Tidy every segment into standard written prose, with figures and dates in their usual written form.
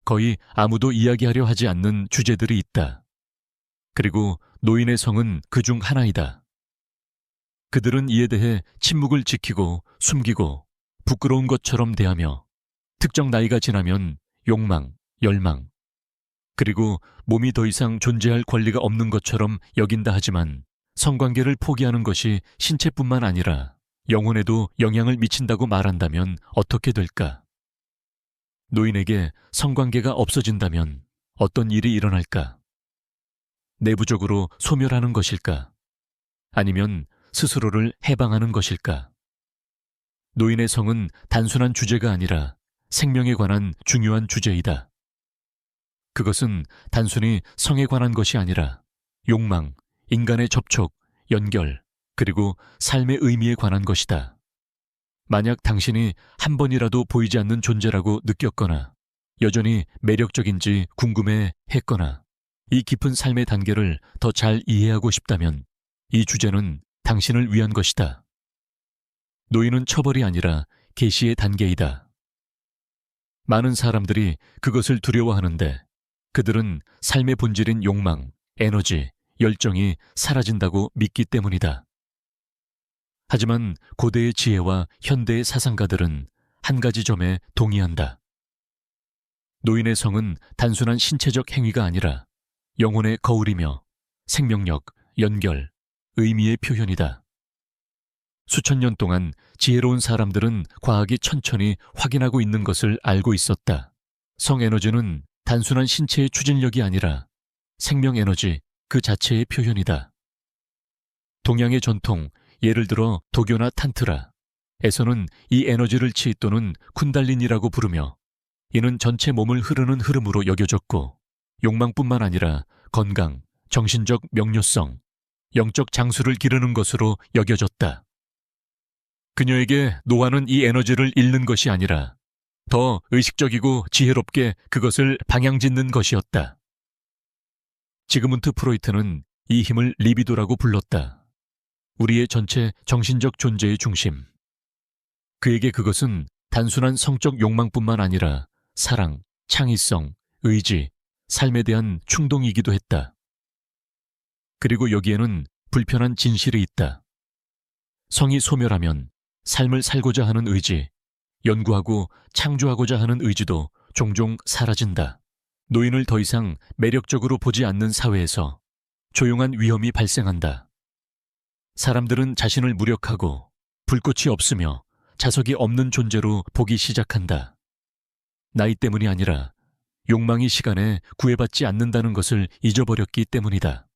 거의 아무도 이야기하려 하지 않는 주제들이 있다. 그리고 노인의 성은 그 중 하나이다. 그들은 이에 대해 침묵을 지키고 숨기고 부끄러운 것처럼 대하며 특정 나이가 지나면 욕망, 열망, 그리고 몸이 더 이상 존재할 권리가 없는 것처럼 여긴다 하지만 성관계를 포기하는 것이 신체뿐만 아니라 영혼에도 영향을 미친다고 말한다면 어떻게 될까? 노인에게 성관계가 없어진다면 어떤 일이 일어날까? 내부적으로 소멸하는 것일까? 아니면 스스로를 해방하는 것일까? 노인의 성은 단순한 주제가 아니라 생명에 관한 중요한 주제이다. 그것은 단순히 성에 관한 것이 아니라 욕망, 인간의 접촉, 연결, 그리고 삶의 의미에 관한 것이다. 만약 당신이 한 번이라도 보이지 않는 존재라고 느꼈거나 여전히 매력적인지 궁금해 했거나 이 깊은 삶의 단계를 더 잘 이해하고 싶다면 이 주제는 당신을 위한 것이다. 노인은 처벌이 아니라 계시의 단계이다. 많은 사람들이 그것을 두려워하는데 그들은 삶의 본질인 욕망, 에너지, 열정이 사라진다고 믿기 때문이다. 하지만 고대의 지혜와 현대의 사상가들은 한 가지 점에 동의한다. 노인의 성은 단순한 신체적 행위가 아니라 영혼의 거울이며 생명력, 연결, 의미의 표현이다. 수천 년 동안 지혜로운 사람들은 과학이 천천히 확인하고 있는 것을 알고 있었다. 성에너지는 단순한 신체의 추진력이 아니라 생명에너지 그 자체의 표현이다. 동양의 전통, 예를 들어 도교나 탄트라에서는 이 에너지를 치 또는 쿤달린이라고 부르며 이는 전체 몸을 흐르는 흐름으로 여겨졌고 욕망뿐만 아니라 건강, 정신적 명료성, 영적 장수를 기르는 것으로 여겨졌다. 그녀에게 노아는 이 에너지를 잃는 것이 아니라 더 의식적이고 지혜롭게 그것을 방향짓는 것이었다. 지그문트 프로이트는 이 힘을 리비도라고 불렀다. 우리의 전체 정신적 존재의 중심. 그에게 그것은 단순한 성적 욕망뿐만 아니라 사랑, 창의성, 의지, 삶에 대한 충동이기도 했다. 그리고 여기에는 불편한 진실이 있다. 성이 소멸하면 삶을 살고자 하는 의지, 연구하고 창조하고자 하는 의지도 종종 사라진다. 노인을 더 이상 매력적으로 보지 않는 사회에서 조용한 위험이 발생한다. 사람들은 자신을 무력하고 불꽃이 없으며 자석이 없는 존재로 보기 시작한다. 나이 때문이 아니라 욕망이 시간에 구애받지 않는다는 것을 잊어버렸기 때문이다.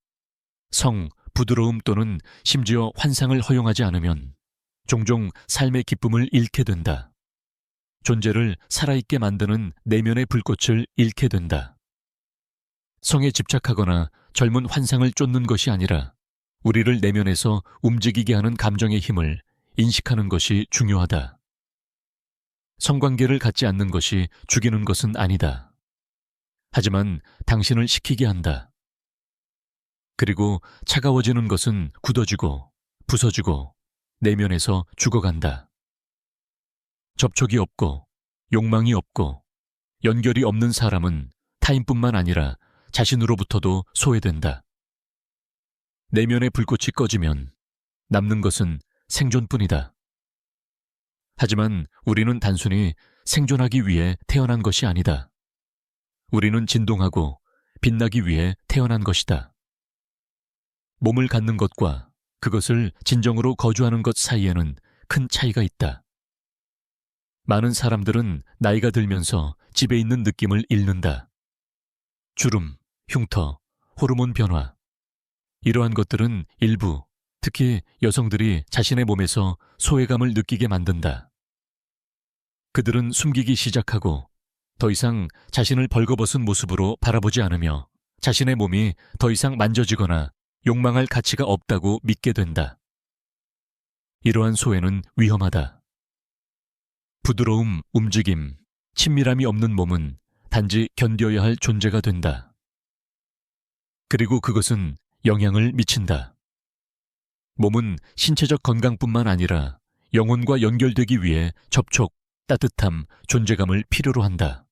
성, 부드러움 또는 심지어 환상을 허용하지 않으면 종종 삶의 기쁨을 잃게 된다. 존재를 살아있게 만드는 내면의 불꽃을 잃게 된다. 성에 집착하거나 젊은 환상을 쫓는 것이 아니라 우리를 내면에서 움직이게 하는 감정의 힘을 인식하는 것이 중요하다. 성관계를 갖지 않는 것이 죽이는 것은 아니다. 하지만 당신을 식히게 한다. 그리고 차가워지는 것은 굳어지고 부서지고 내면에서 죽어간다. 접촉이 없고 욕망이 없고 연결이 없는 사람은 타인뿐만 아니라 자신으로부터도 소외된다. 내면의 불꽃이 꺼지면 남는 것은 생존뿐이다. 하지만 우리는 단순히 생존하기 위해 태어난 것이 아니다. 우리는 진동하고 빛나기 위해 태어난 것이다. 몸을 갖는 것과 그것을 진정으로 거주하는 것 사이에는 큰 차이가 있다. 많은 사람들은 나이가 들면서 집에 있는 느낌을 잃는다. 주름, 흉터, 호르몬 변화. 이러한 것들은 일부, 특히 여성들이 자신의 몸에서 소외감을 느끼게 만든다. 그들은 숨기기 시작하고 더 이상 자신을 벌거벗은 모습으로 바라보지 않으며 자신의 몸이 더 이상 만져지거나 욕망할 가치가 없다고 믿게 된다. 이러한 소외는 위험하다. 부드러움, 움직임, 친밀함이 없는 몸은 단지 견뎌야 할 존재가 된다. 그리고 그것은 영향을 미친다. 몸은 신체적 건강뿐만 아니라 영혼과 연결되기 위해 접촉, 따뜻함, 존재감을 필요로 한다.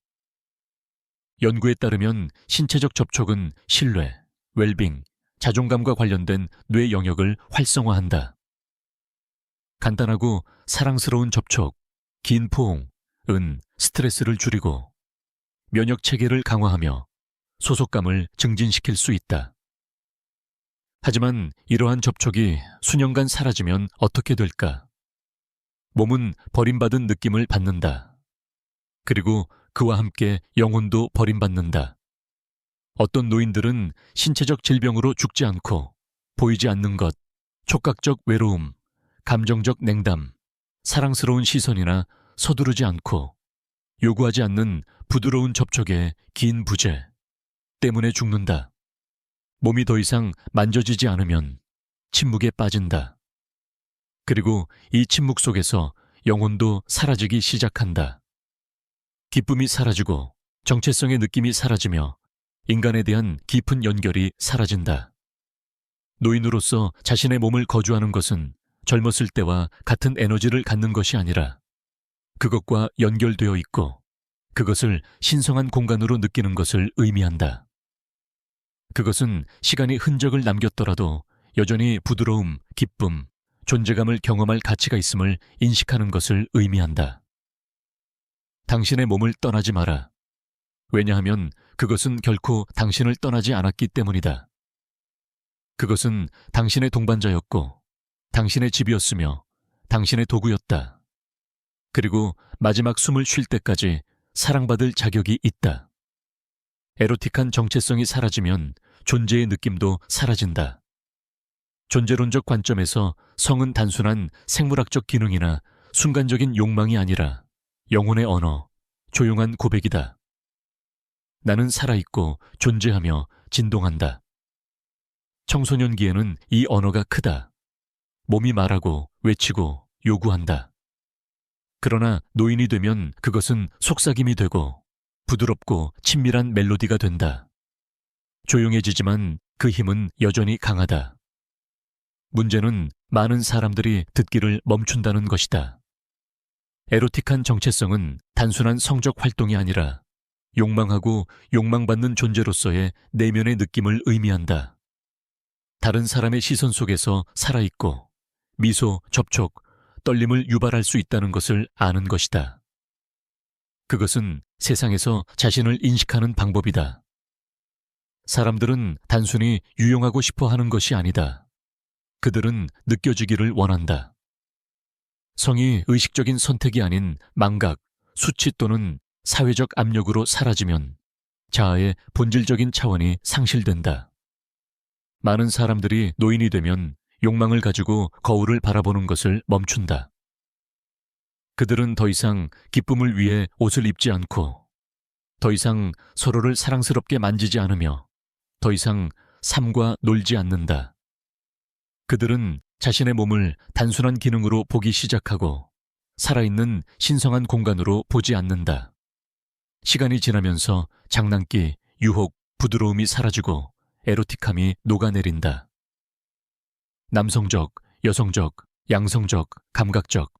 연구에 따르면 신체적 접촉은 신뢰, 웰빙, 자존감과 관련된 뇌 영역을 활성화한다. 간단하고 사랑스러운 접촉, 긴 포옹은 스트레스를 줄이고 면역 체계를 강화하며 소속감을 증진시킬 수 있다. 하지만 이러한 접촉이 수년간 사라지면 어떻게 될까? 몸은 버림받은 느낌을 받는다. 그리고 그와 함께 영혼도 버림받는다. 어떤 노인들은 신체적 질병으로 죽지 않고 보이지 않는 것, 촉각적 외로움, 감정적 냉담, 사랑스러운 시선이나 서두르지 않고 요구하지 않는 부드러운 접촉의 긴 부재 때문에 죽는다. 몸이 더 이상 만져지지 않으면 침묵에 빠진다. 그리고 이 침묵 속에서 영혼도 사라지기 시작한다. 기쁨이 사라지고 정체성의 느낌이 사라지며 인간에 대한 깊은 연결이 사라진다. 노인으로서 자신의 몸을 거주하는 것은 젊었을 때와 같은 에너지를 갖는 것이 아니라 그것과 연결되어 있고 그것을 신성한 공간으로 느끼는 것을 의미한다. 그것은 시간이 흔적을 남겼더라도 여전히 부드러움, 기쁨, 존재감을 경험할 가치가 있음을 인식하는 것을 의미한다. 당신의 몸을 떠나지 마라. 왜냐하면 그것은 결코 당신을 떠나지 않았기 때문이다. 그것은 당신의 동반자였고 당신의 집이었으며 당신의 도구였다. 그리고 마지막 숨을 쉴 때까지 사랑받을 자격이 있다. 에로틱한 정체성이 사라지면 존재의 느낌도 사라진다. 존재론적 관점에서 성은 단순한 생물학적 기능이나 순간적인 욕망이 아니라 영혼의 언어, 조용한 고백이다. 나는 살아있고 존재하며 진동한다. 청소년기에는 이 언어가 크다. 몸이 말하고 외치고 요구한다. 그러나 노인이 되면 그것은 속삭임이 되고 부드럽고 친밀한 멜로디가 된다. 조용해지지만 그 힘은 여전히 강하다. 문제는 많은 사람들이 듣기를 멈춘다는 것이다. 에로틱한 정체성은 단순한 성적 활동이 아니라 욕망하고 욕망받는 존재로서의 내면의 느낌을 의미한다. 다른 사람의 시선 속에서 살아있고 미소, 접촉, 떨림을 유발할 수 있다는 것을 아는 것이다. 그것은 세상에서 자신을 인식하는 방법이다. 사람들은 단순히 유용하고 싶어 하는 것이 아니다. 그들은 느껴지기를 원한다. 성이 의식적인 선택이 아닌 망각, 수치 또는 사회적 압력으로 사라지면 자아의 본질적인 차원이 상실된다. 많은 사람들이 노인이 되면 욕망을 가지고 거울을 바라보는 것을 멈춘다. 그들은 더 이상 기쁨을 위해 옷을 입지 않고 더 이상 서로를 사랑스럽게 만지지 않으며 더 이상 삶과 놀지 않는다. 그들은 자신의 몸을 단순한 기능으로 보기 시작하고 살아있는 신성한 공간으로 보지 않는다. 시간이 지나면서 장난기, 유혹, 부드러움이 사라지고 에로틱함이 녹아내린다. 남성적, 여성적, 양성적, 감각적.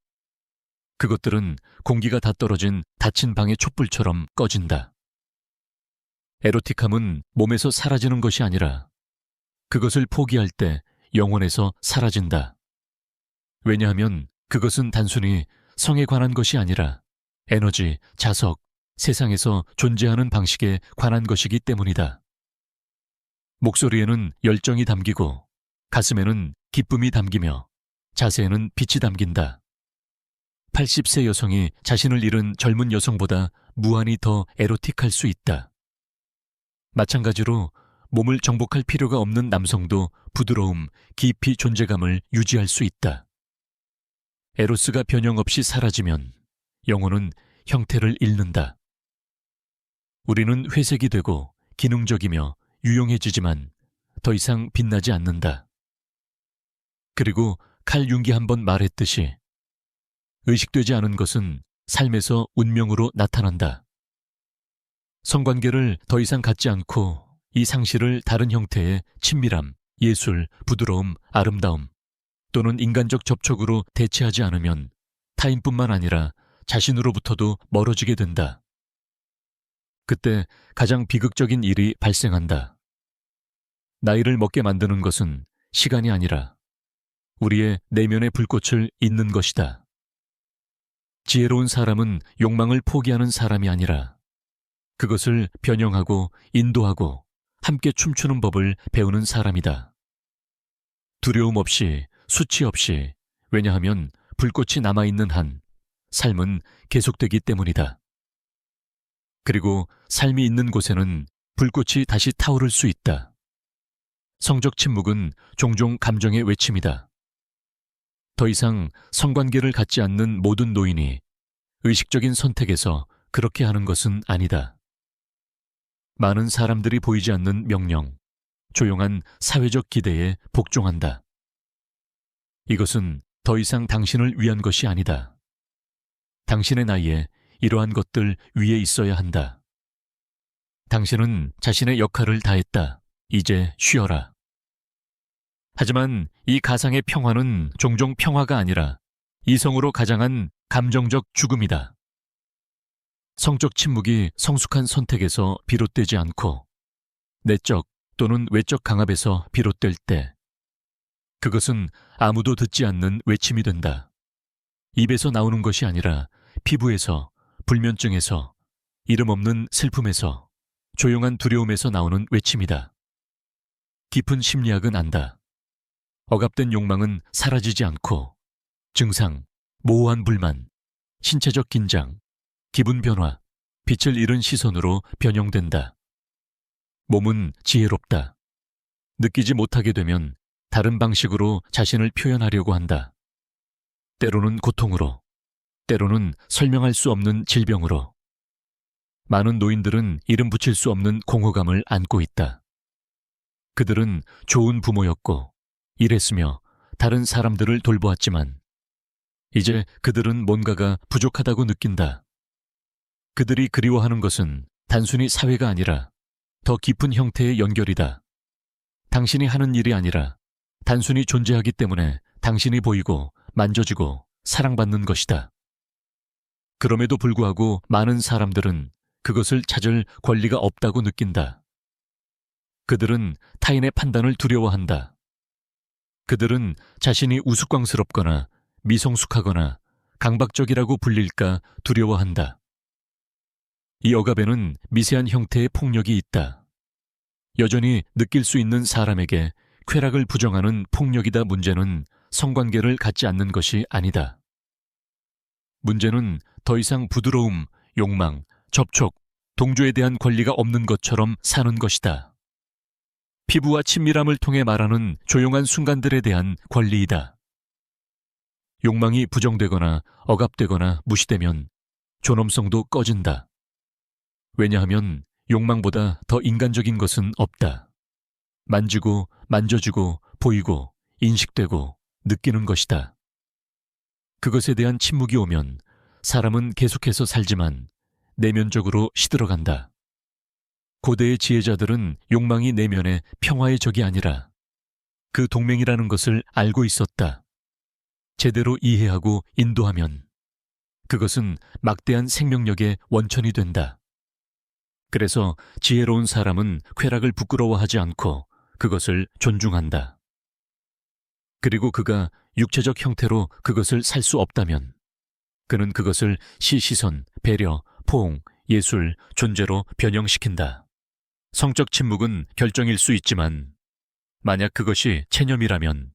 그것들은 공기가 다 떨어진 닫힌 방의 촛불처럼 꺼진다. 에로틱함은 몸에서 사라지는 것이 아니라 그것을 포기할 때 영혼에서 사라진다. 왜냐하면 그것은 단순히 성에 관한 것이 아니라 에너지, 자석, 세상에서 존재하는 방식에 관한 것이기 때문이다. 목소리에는 열정이 담기고 가슴에는 기쁨이 담기며 자세에는 빛이 담긴다. 80세 여성이 자신을 잃은 젊은 여성보다 무한히 더 에로틱할 수 있다. 마찬가지로 몸을 정복할 필요가 없는 남성도 부드러움, 깊이 존재감을 유지할 수 있다. 에로스가 변형 없이 사라지면 영혼은 형태를 잃는다. 우리는 회색이 되고 기능적이며 유용해지지만 더 이상 빛나지 않는다. 그리고 칼 융기 한번 말했듯이 의식되지 않은 것은 삶에서 운명으로 나타난다. 성관계를 더 이상 갖지 않고 이 상실을 다른 형태의 친밀함, 예술, 부드러움, 아름다움 또는 인간적 접촉으로 대체하지 않으면 타인뿐만 아니라 자신으로부터도 멀어지게 된다. 그때 가장 비극적인 일이 발생한다. 나이를 먹게 만드는 것은 시간이 아니라 우리의 내면의 불꽃을 잇는 것이다. 지혜로운 사람은 욕망을 포기하는 사람이 아니라 그것을 변형하고 인도하고 함께 춤추는 법을 배우는 사람이다. 두려움 없이, 수치 없이, 왜냐하면 불꽃이 남아있는 한 삶은 계속되기 때문이다. 그리고 삶이 있는 곳에는 불꽃이 다시 타오를 수 있다. 성적 침묵은 종종 감정의 외침이다. 더 이상 성관계를 갖지 않는 모든 노인이 의식적인 선택에서 그렇게 하는 것은 아니다. 많은 사람들이 보이지 않는 명령, 조용한 사회적 기대에 복종한다. 이것은 더 이상 당신을 위한 것이 아니다. 당신의 나이에 이러한 것들 위에 있어야 한다. 당신은 자신의 역할을 다했다. 이제 쉬어라. 하지만 이 가상의 평화는 종종 평화가 아니라 이성으로 가장한 감정적 죽음이다. 성적 침묵이 성숙한 선택에서 비롯되지 않고 내적 또는 외적 강압에서 비롯될 때 그것은 아무도 듣지 않는 외침이 된다. 입에서 나오는 것이 아니라 피부에서, 불면증에서, 이름 없는 슬픔에서, 조용한 두려움에서 나오는 외침이다. 깊은 심리학은 안다. 억압된 욕망은 사라지지 않고 증상, 모호한 불만, 신체적 긴장, 기분 변화, 빛을 잃은 시선으로 변형된다. 몸은 지혜롭다. 느끼지 못하게 되면 다른 방식으로 자신을 표현하려고 한다. 때로는 고통으로, 때로는 설명할 수 없는 질병으로. 많은 노인들은 이름 붙일 수 없는 공허감을 안고 있다. 그들은 좋은 부모였고 일했으며 다른 사람들을 돌보았지만 이제 그들은 뭔가가 부족하다고 느낀다. 그들이 그리워하는 것은 단순히 사회가 아니라 더 깊은 형태의 연결이다. 당신이 하는 일이 아니라 단순히 존재하기 때문에 당신이 보이고 만져지고 사랑받는 것이다. 그럼에도 불구하고 많은 사람들은 그것을 찾을 권리가 없다고 느낀다. 그들은 타인의 판단을 두려워한다. 그들은 자신이 우스꽝스럽거나 미성숙하거나 강박적이라고 불릴까 두려워한다. 이 억압에는 미세한 형태의 폭력이 있다. 여전히 느낄 수 있는 사람에게 쾌락을 부정하는 폭력이다. 문제는 성관계를 갖지 않는 것이 아니다. 문제는 더 이상 부드러움, 욕망, 접촉, 동조에 대한 권리가 없는 것처럼 사는 것이다. 피부와 친밀함을 통해 말하는 조용한 순간들에 대한 권리이다. 욕망이 부정되거나 억압되거나 무시되면 존엄성도 꺼진다. 왜냐하면 욕망보다 더 인간적인 것은 없다. 만지고 만져지고 보이고 인식되고 느끼는 것이다. 그것에 대한 침묵이 오면 사람은 계속해서 살지만 내면적으로 시들어간다. 고대의 지혜자들은 욕망이 내면의 평화의 적이 아니라 그 동맹이라는 것을 알고 있었다. 제대로 이해하고 인도하면 그것은 막대한 생명력의 원천이 된다. 그래서 지혜로운 사람은 쾌락을 부끄러워하지 않고 그것을 존중한다. 그리고 그가 육체적 형태로 그것을 살 수 없다면 그는 그것을 시선, 배려, 포옹, 예술, 존재로 변형시킨다. 성적 침묵은 결정일 수 있지만 만약 그것이 체념이라면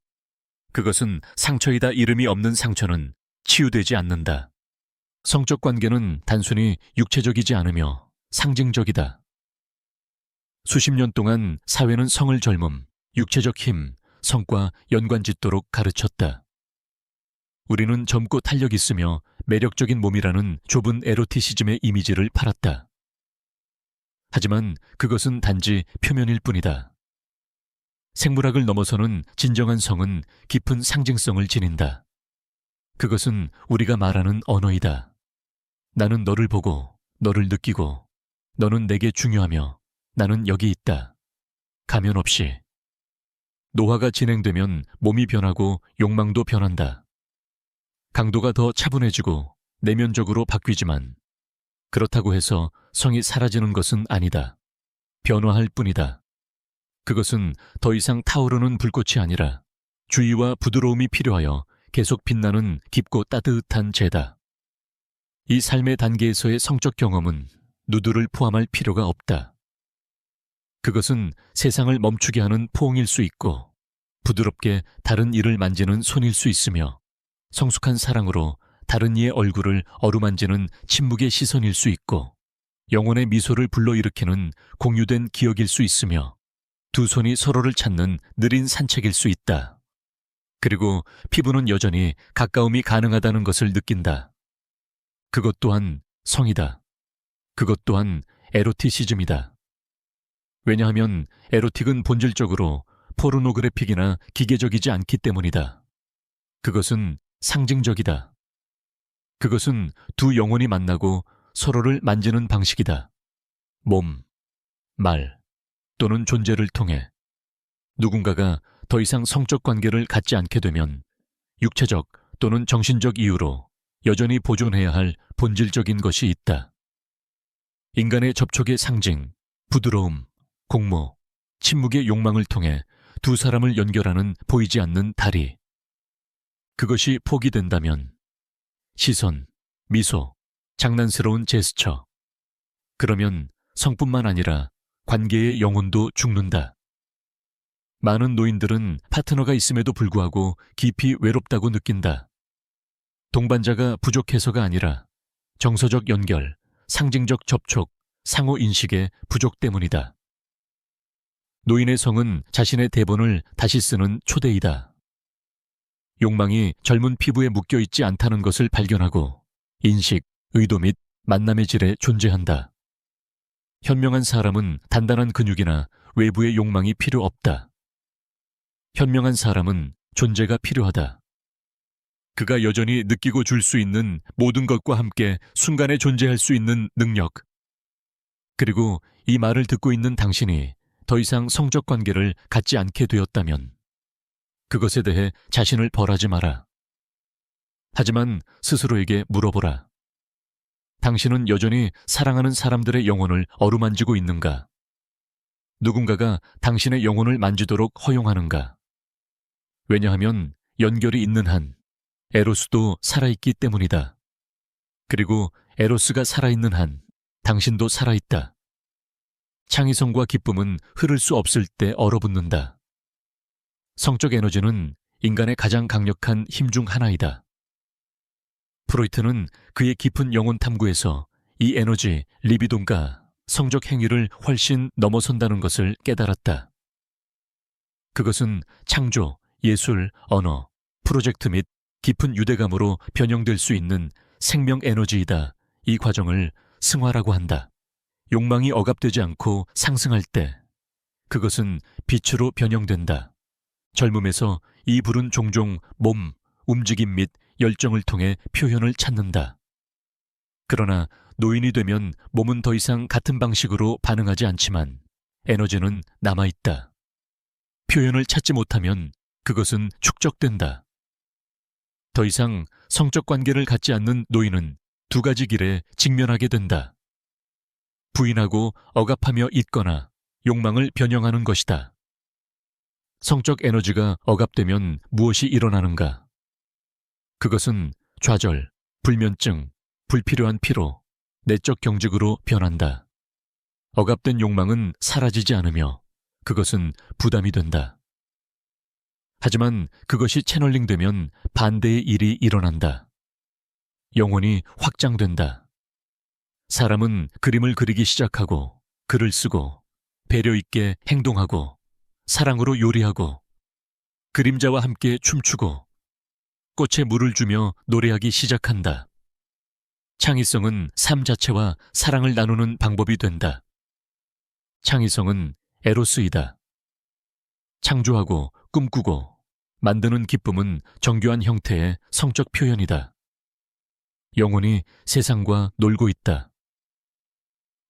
그것은 상처이다. 이름이 없는 상처는 치유되지 않는다. 성적 관계는 단순히 육체적이지 않으며 상징적이다. 수십 년 동안 사회는 성을 젊음, 육체적 힘, 성과 연관짓도록 가르쳤다. 우리는 젊고 탄력 있으며 매력적인 몸이라는 좁은 에로티시즘의 이미지를 팔았다. 하지만 그것은 단지 표면일 뿐이다. 생물학을 넘어서는 진정한 성은 깊은 상징성을 지닌다. 그것은 우리가 말하는 언어이다. 나는 너를 보고, 너를 느끼고, 너는 내게 중요하며 나는 여기 있다. 가면 없이. 노화가 진행되면 몸이 변하고 욕망도 변한다. 강도가 더 차분해지고 내면적으로 바뀌지만 그렇다고 해서 성이 사라지는 것은 아니다. 변화할 뿐이다. 그것은 더 이상 타오르는 불꽃이 아니라 주의와 부드러움이 필요하여 계속 빛나는 깊고 따뜻한 재다. 이 삶의 단계에서의 성적 경험은 누드를 포함할 필요가 없다. 그것은 세상을 멈추게 하는 포옹일 수 있고 부드럽게 다른 이를 만지는 손일 수 있으며 성숙한 사랑으로 다른 이의 얼굴을 어루만지는 침묵의 시선일 수 있고 영혼의 미소를 불러일으키는 공유된 기억일 수 있으며 두 손이 서로를 찾는 느린 산책일 수 있다. 그리고 피부는 여전히 가까움이 가능하다는 것을 느낀다. 그것 또한 성이다. 그것 또한 에로티시즘이다. 왜냐하면 에로틱은 본질적으로 포르노그래픽이나 기계적이지 않기 때문이다. 그것은 상징적이다. 그것은 두 영혼이 만나고 서로를 만지는 방식이다. 몸, 말 또는 존재를 통해 누군가가 더 이상 성적 관계를 갖지 않게 되면 육체적 또는 정신적 이유로 여전히 보존해야 할 본질적인 것이 있다. 인간의 접촉의 상징, 부드러움, 공모, 침묵의 욕망을 통해 두 사람을 연결하는 보이지 않는 다리. 그것이 포기된다면 시선, 미소, 장난스러운 제스처. 그러면 성뿐만 아니라 관계의 영혼도 죽는다. 많은 노인들은 파트너가 있음에도 불구하고 깊이 외롭다고 느낀다. 동반자가 부족해서가 아니라 정서적 연결, 상징적 접촉, 상호 인식의 부족 때문이다. 노인의 성은 자신의 대본을 다시 쓰는 초대이다. 욕망이 젊은 피부에 묶여있지 않다는 것을 발견하고 인식, 의도 및 만남의 질에 존재한다. 현명한 사람은 단단한 근육이나 외부의 욕망이 필요 없다. 현명한 사람은 존재가 필요하다. 그가 여전히 느끼고 줄 수 있는 모든 것과 함께 순간에 존재할 수 있는 능력. 그리고 이 말을 듣고 있는 당신이 더 이상 성적 관계를 갖지 않게 되었다면 그것에 대해 자신을 벌하지 마라. 하지만 스스로에게 물어보라. 당신은 여전히 사랑하는 사람들의 영혼을 어루만지고 있는가? 누군가가 당신의 영혼을 만지도록 허용하는가? 왜냐하면 연결이 있는 한 에로스도 살아있기 때문이다. 그리고 에로스가 살아있는 한 당신도 살아있다. 창의성과 기쁨은 흐를 수 없을 때 얼어붙는다. 성적 에너지는 인간의 가장 강력한 힘 중 하나이다. 프로이트는 그의 깊은 영혼 탐구에서 이 에너지, 리비도가 성적 행위를 훨씬 넘어선다는 것을 깨달았다. 그것은 창조, 예술, 언어, 프로젝트 및 깊은 유대감으로 변형될 수 있는 생명 에너지이다. 이 과정을 승화라고 한다. 욕망이 억압되지 않고 상승할 때 그것은 빛으로 변형된다. 젊음에서 이 불은 종종 몸, 움직임 및 열정을 통해 표현을 찾는다. 그러나 노인이 되면 몸은 더 이상 같은 방식으로 반응하지 않지만 에너지는 남아있다. 표현을 찾지 못하면 그것은 축적된다. 더 이상 성적 관계를 갖지 않는 노인은 두 가지 길에 직면하게 된다. 부인하고 억압하며 있거나 욕망을 변형하는 것이다. 성적 에너지가 억압되면 무엇이 일어나는가? 그것은 좌절, 불면증, 불필요한 피로, 내적 경직으로 변한다. 억압된 욕망은 사라지지 않으며 그것은 부담이 된다. 하지만 그것이 채널링되면 반대의 일이 일어난다. 영혼이 확장된다. 사람은 그림을 그리기 시작하고 글을 쓰고 배려 있게 행동하고 사랑으로 요리하고 그림자와 함께 춤추고 꽃에 물을 주며 노래하기 시작한다. 창의성은 삶 자체와 사랑을 나누는 방법이 된다. 창의성은 에로스이다. 창조하고 꿈꾸고 만드는 기쁨은 정교한 형태의 성적 표현이다. 영혼이 세상과 놀고 있다.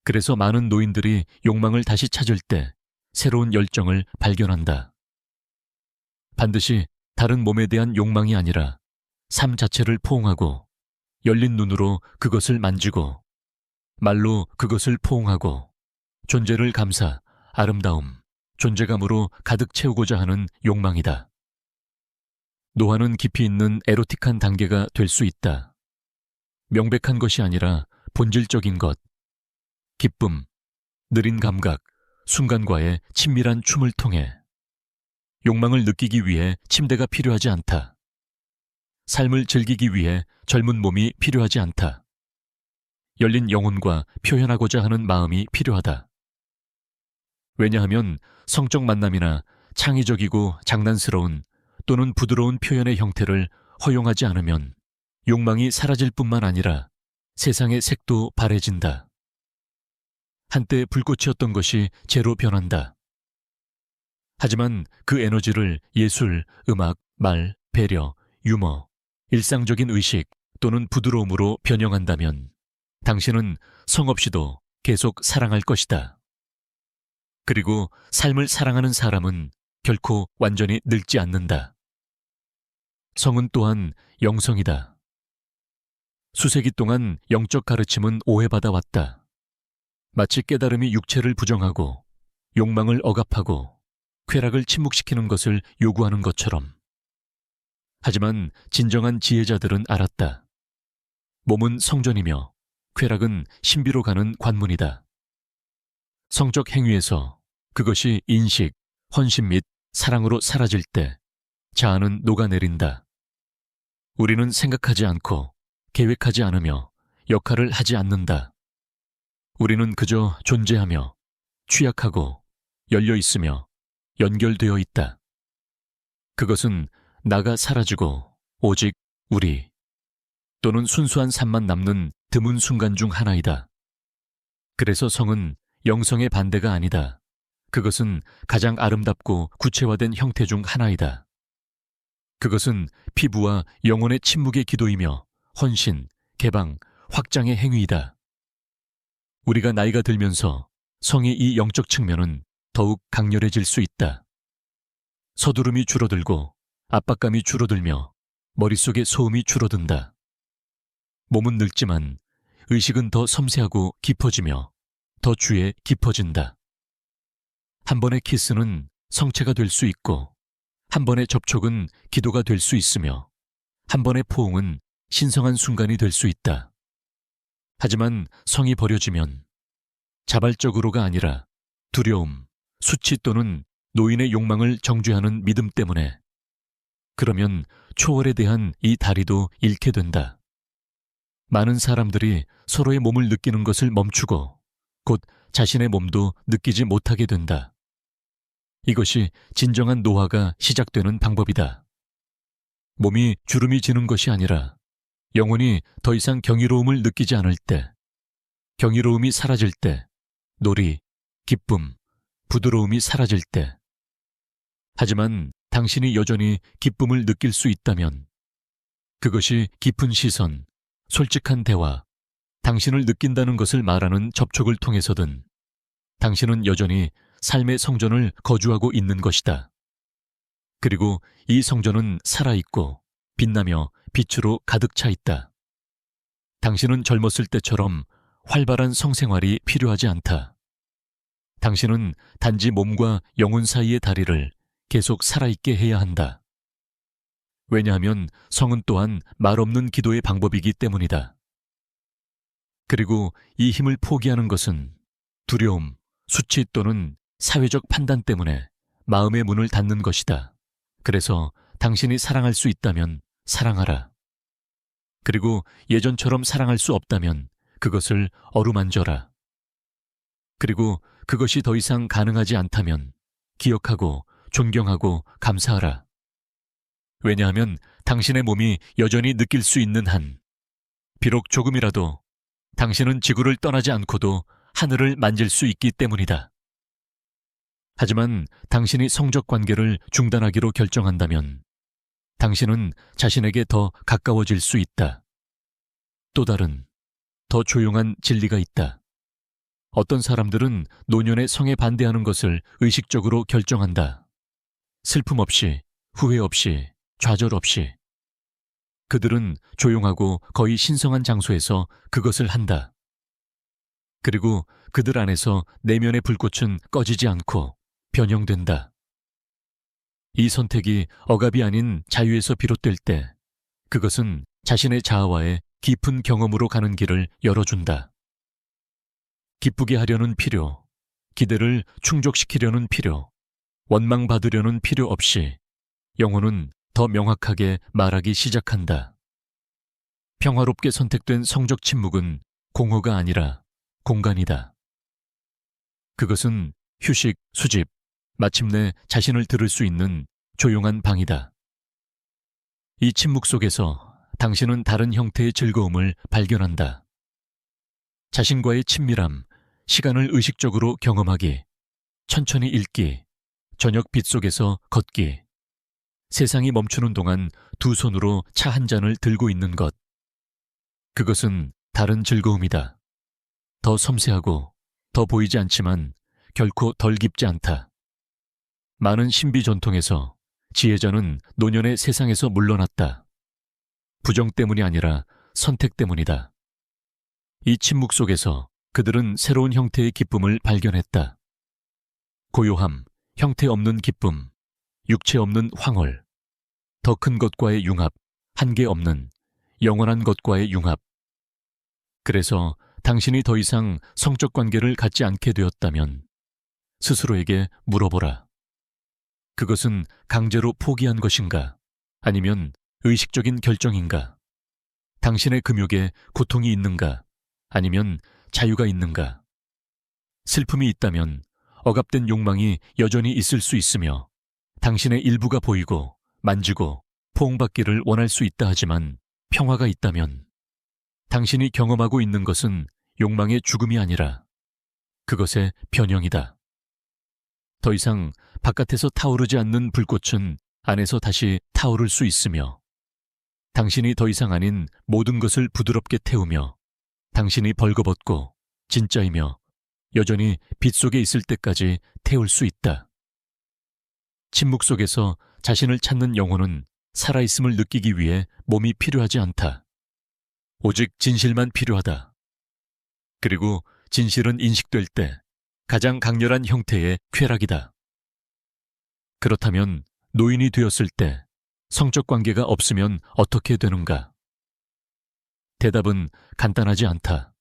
그래서 많은 노인들이 욕망을 다시 찾을 때 새로운 열정을 발견한다. 반드시 다른 몸에 대한 욕망이 아니라 삶 자체를 포옹하고 열린 눈으로 그것을 만지고 말로 그것을 포옹하고 존재를 감사, 아름다움, 존재감으로 가득 채우고자 하는 욕망이다. 노화는 깊이 있는 에로틱한 단계가 될 수 있다. 명백한 것이 아니라 본질적인 것, 기쁨, 느린 감각, 순간과의 친밀한 춤을 통해 욕망을 느끼기 위해 침대가 필요하지 않다. 삶을 즐기기 위해 젊은 몸이 필요하지 않다. 열린 영혼과 표현하고자 하는 마음이 필요하다. 왜냐하면 성적 만남이나 창의적이고 장난스러운 또는 부드러운 표현의 형태를 허용하지 않으면 욕망이 사라질 뿐만 아니라 세상의 색도 바래진다. 한때 불꽃이었던 것이 재로 변한다. 하지만 그 에너지를 예술, 음악, 말, 배려, 유머, 일상적인 의식 또는 부드러움으로 변형한다면 당신은 성 없이도 계속 사랑할 것이다. 그리고 삶을 사랑하는 사람은 결코 완전히 늙지 않는다. 성은 또한 영성이다. 수세기 동안 영적 가르침은 오해받아 왔다. 마치 깨달음이 육체를 부정하고 욕망을 억압하고 쾌락을 침묵시키는 것을 요구하는 것처럼. 하지만 진정한 지혜자들은 알았다. 몸은 성전이며 쾌락은 신비로 가는 관문이다. 성적 행위에서 그것이 인식, 헌신 및 사랑으로 사라질 때 자아는 녹아내린다. 우리는 생각하지 않고 계획하지 않으며 역할을 하지 않는다. 우리는 그저 존재하며 취약하고 열려 있으며 연결되어 있다. 그것은 나가 사라지고 오직 우리 또는 순수한 삶만 남는 드문 순간 중 하나이다. 그래서 성은 영성의 반대가 아니다. 그것은 가장 아름답고 구체화된 형태 중 하나이다. 그것은 피부와 영혼의 침묵의 기도이며 헌신, 개방, 확장의 행위이다. 우리가 나이가 들면서 성의 이 영적 측면은 더욱 강렬해질 수 있다. 서두름이 줄어들고 압박감이 줄어들며 머릿속의 소음이 줄어든다. 몸은 늙지만 의식은 더 섬세하고 깊어지며 더 주에 깊어진다. 한 번의 키스는 성체가 될 수 있고 한 번의 접촉은 기도가 될 수 있으며 한 번의 포옹은 신성한 순간이 될 수 있다. 하지만 성이 버려지면 자발적으로가 아니라 두려움, 수치 또는 노인의 욕망을 정죄하는 믿음 때문에 그러면 초월에 대한 이 다리도 잃게 된다. 많은 사람들이 서로의 몸을 느끼는 것을 멈추고 곧 자신의 몸도 느끼지 못하게 된다. 이것이 진정한 노화가 시작되는 방법이다. 몸이 주름이 지는 것이 아니라 영혼이 더 이상 경이로움을 느끼지 않을 때, 경이로움이 사라질 때, 놀이, 기쁨, 부드러움이 사라질 때. 하지만 당신이 여전히 기쁨을 느낄 수 있다면 그것이 깊은 시선, 솔직한 대화, 당신을 느낀다는 것을 말하는 접촉을 통해서든 당신은 여전히 삶의 성전을 거주하고 있는 것이다. 그리고 이 성전은 살아있고 빛나며 빛으로 가득 차 있다. 당신은 젊었을 때처럼 활발한 성생활이 필요하지 않다. 당신은 단지 몸과 영혼 사이의 다리를 계속 살아있게 해야 한다. 왜냐하면 성은 또한 말없는 기도의 방법이기 때문이다. 그리고 이 힘을 포기하는 것은 두려움, 수치 또는 사회적 판단 때문에 마음의 문을 닫는 것이다. 그래서 당신이 사랑할 수 있다면 사랑하라. 그리고 예전처럼 사랑할 수 없다면 그것을 어루만져라. 그리고 그것이 더 이상 가능하지 않다면 기억하고 존경하고 감사하라. 왜냐하면 당신의 몸이 여전히 느낄 수 있는 한, 비록 조금이라도 당신은 지구를 떠나지 않고도 하늘을 만질 수 있기 때문이다. 하지만 당신이 성적 관계를 중단하기로 결정한다면 당신은 자신에게 더 가까워질 수 있다. 또 다른, 더 조용한 진리가 있다. 어떤 사람들은 노년의 성에 반대하는 것을 의식적으로 결정한다. 슬픔 없이, 후회 없이, 좌절 없이. 그들은 조용하고 거의 신성한 장소에서 그것을 한다. 그리고 그들 안에서 내면의 불꽃은 꺼지지 않고 변형된다. 이 선택이 억압이 아닌 자유에서 비롯될 때 그것은 자신의 자아와의 깊은 경험으로 가는 길을 열어준다. 기쁘게 하려는 필요, 기대를 충족시키려는 필요, 원망받으려는 필요 없이 영혼은 더 명확하게 말하기 시작한다. 평화롭게 선택된 성적 침묵은 공허가 아니라 공간이다. 그것은 휴식, 수집, 마침내 자신을 들을 수 있는 조용한 방이다. 이 침묵 속에서 당신은 다른 형태의 즐거움을 발견한다. 자신과의 친밀함, 시간을 의식적으로 경험하기, 천천히 읽기, 저녁 빛 속에서 걷기, 세상이 멈추는 동안 두 손으로 차 한 잔을 들고 있는 것. 그것은 다른 즐거움이다. 더 섬세하고 더 보이지 않지만 결코 덜 깊지 않다. 많은 신비 전통에서 지혜자는 노년의 세상에서 물러났다. 부정 때문이 아니라 선택 때문이다. 이 침묵 속에서 그들은 새로운 형태의 기쁨을 발견했다. 고요함, 형태 없는 기쁨, 육체 없는 황홀, 더 큰 것과의 융합, 한계 없는 영원한 것과의 융합. 그래서 당신이 더 이상 성적 관계를 갖지 않게 되었다면 스스로에게 물어보라. 그것은 강제로 포기한 것인가? 아니면 의식적인 결정인가? 당신의 금욕에 고통이 있는가? 아니면 자유가 있는가? 슬픔이 있다면 억압된 욕망이 여전히 있을 수 있으며 당신의 일부가 보이고 만지고 포옹받기를 원할 수 있다 하지만 평화가 있다면 당신이 경험하고 있는 것은 욕망의 죽음이 아니라 그것의 변형이다. 더 이상 바깥에서 타오르지 않는 불꽃은 안에서 다시 타오를 수 있으며 당신이 더 이상 아닌 모든 것을 부드럽게 태우며 당신이 벌거벗고 진짜이며 여전히 빛 속에 있을 때까지 태울 수 있다. 침묵 속에서 자신을 찾는 영혼은 살아있음을 느끼기 위해 몸이 필요하지 않다. 오직 진실만 필요하다. 그리고 진실은 인식될 때 가장 강렬한 형태의 쾌락이다. 그렇다면 노인이 되었을 때 성적 관계가 없으면 어떻게 되는가? 대답은 간단하지 않다.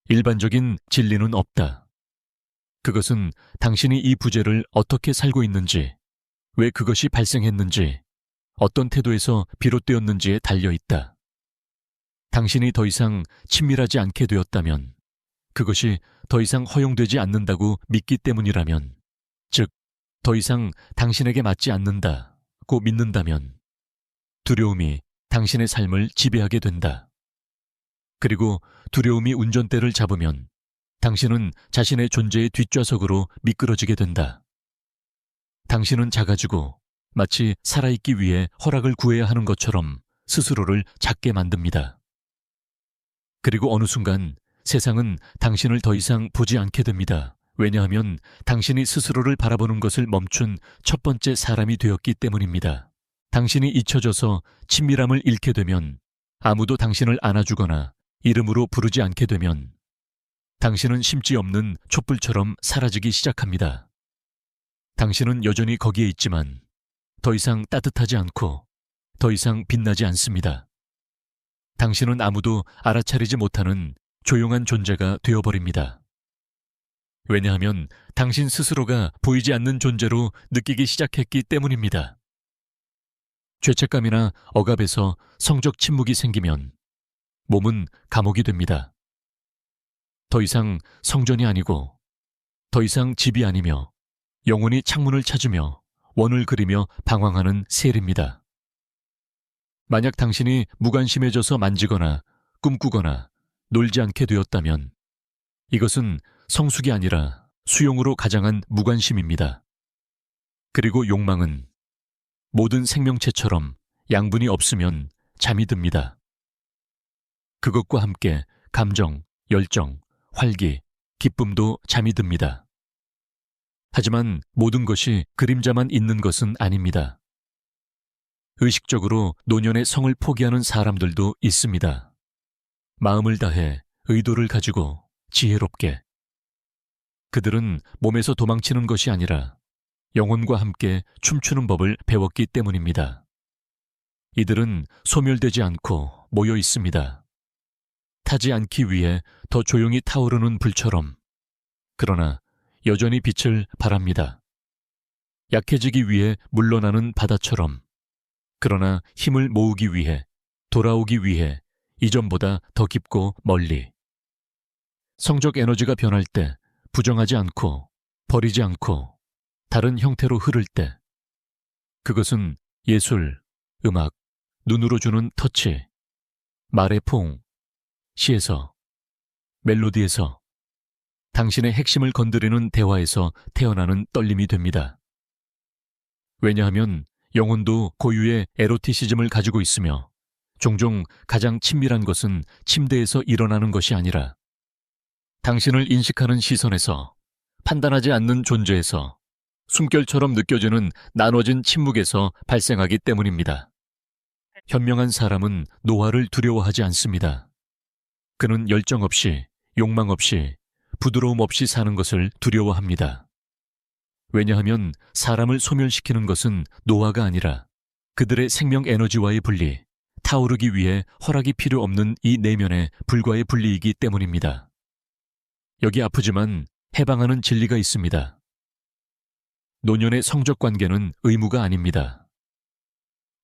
일반적인 진리는 없다. 그것은 당신이 이 부재를 어떻게 살고 있는지, 왜 그것이 발생했는지, 어떤 태도에서 비롯되었는지에 달려 있다. 당신이 더 이상 친밀하지 않게 되었다면, 그것이 더 이상 허용되지 않는다고 믿기 때문이라면, 즉, 더 이상 당신에게 맞지 않는다고 믿는다면, 두려움이 당신의 삶을 지배하게 된다. 그리고 두려움이 운전대를 잡으면 당신은 자신의 존재의 뒷좌석으로 미끄러지게 된다. 당신은 작아지고 마치 살아있기 위해 허락을 구해야 하는 것처럼 스스로를 작게 만듭니다. 그리고 어느 순간 세상은 당신을 더 이상 보지 않게 됩니다. 왜냐하면 당신이 스스로를 바라보는 것을 멈춘 첫 번째 사람이 되었기 때문입니다. 당신이 잊혀져서 친밀함을 잃게 되면 아무도 당신을 안아주거나 이름으로 부르지 않게 되면 당신은 심지 없는 촛불처럼 사라지기 시작합니다. 당신은 여전히 거기에 있지만 더 이상 따뜻하지 않고 더 이상 빛나지 않습니다. 당신은 아무도 알아차리지 못하는 조용한 존재가 되어버립니다. 왜냐하면 당신 스스로가 보이지 않는 존재로 느끼기 시작했기 때문입니다. 죄책감이나 억압에서 성적 침묵이 생기면 몸은 감옥이 됩니다. 더 이상 성전이 아니고 더 이상 집이 아니며 영혼이 창문을 찾으며 원을 그리며 방황하는 셀입니다. 만약 당신이 무관심해져서 만지거나 꿈꾸거나 놀지 않게 되었다면 이것은 성숙이 아니라 수용으로 가장한 무관심입니다. 그리고 욕망은 모든 생명체처럼 양분이 없으면 잠이 듭니다. 그것과 함께 감정, 열정, 활기, 기쁨도 잠이 듭니다. 하지만 모든 것이 그림자만 있는 것은 아닙니다. 의식적으로 노년의 성을 포기하는 사람들도 있습니다. 마음을 다해 의도를 가지고 지혜롭게. 그들은 몸에서 도망치는 것이 아니라 영혼과 함께 춤추는 법을 배웠기 때문입니다. 이들은 소멸되지 않고 모여 있습니다. 타지 않기 위해 더 조용히 타오르는 불처럼, 그러나 여전히 빛을 발합니다. 약해지기 위해 물러나는 바다처럼, 그러나 힘을 모으기 위해, 돌아오기 위해 이전보다 더 깊고 멀리. 성적 에너지가 변할 때 부정하지 않고 버리지 않고 다른 형태로 흐를 때, 그것은 예술, 음악, 눈으로 주는 터치, 말의 포옹, 시에서, 멜로디에서, 당신의 핵심을 건드리는 대화에서 태어나는 떨림이 됩니다. 왜냐하면 영혼도 고유의 에로티시즘을 가지고 있으며 종종 가장 친밀한 것은 침대에서 일어나는 것이 아니라 당신을 인식하는 시선에서, 판단하지 않는 존재에서, 숨결처럼 느껴지는 나눠진 침묵에서 발생하기 때문입니다. 현명한 사람은 노화를 두려워하지 않습니다. 그는 열정 없이, 욕망 없이, 부드러움 없이 사는 것을 두려워합니다. 왜냐하면 사람을 소멸시키는 것은 노화가 아니라 그들의 생명 에너지와의 분리, 타오르기 위해 허락이 필요 없는 이 내면의 불과의 분리이기 때문입니다. 여기 아프지만 해방하는 진리가 있습니다. 노년의 성적 관계는 의무가 아닙니다.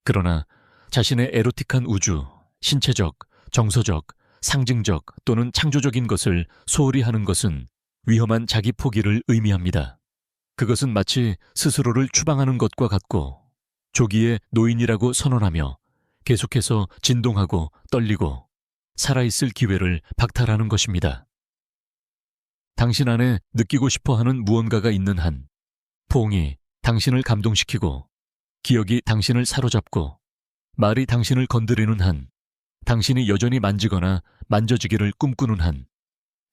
그러나 자신의 에로틱한 우주, 신체적, 정서적, 상징적 또는 창조적인 것을 소홀히 하는 것은 위험한 자기 포기를 의미합니다. 그것은 마치 스스로를 추방하는 것과 같고 조기에 노인이라고 선언하며 계속해서 진동하고 떨리고 살아있을 기회를 박탈하는 것입니다. 당신 안에 느끼고 싶어하는 무언가가 있는 한, 포옹이 당신을 감동시키고 기억이 당신을 사로잡고 말이 당신을 건드리는 한, 당신이 여전히 만지거나 만져지기를 꿈꾸는 한,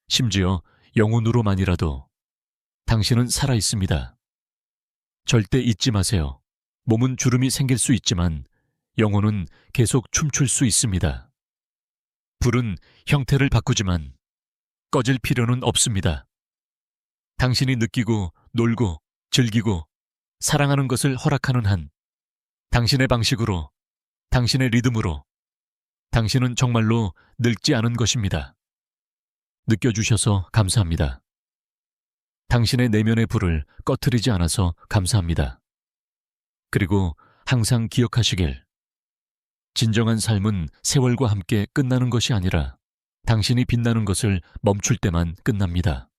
심지어 영혼으로만이라도 당신은 살아있습니다. 절대 잊지 마세요. 몸은 주름이 생길 수 있지만 영혼은 계속 춤출 수 있습니다. 불은 형태를 바꾸지만 꺼질 필요는 없습니다. 당신이 느끼고 놀고 즐기고 사랑하는 것을 허락하는 한, 당신의 방식으로, 당신의 리듬으로, 당신은 정말로 늙지 않은 것입니다. 느껴주셔서 감사합니다. 당신의 내면의 불을 꺼트리지 않아서 감사합니다. 그리고 항상 기억하시길. 진정한 삶은 세월과 함께 끝나는 것이 아니라 당신이 빛나는 것을 멈출 때만 끝납니다.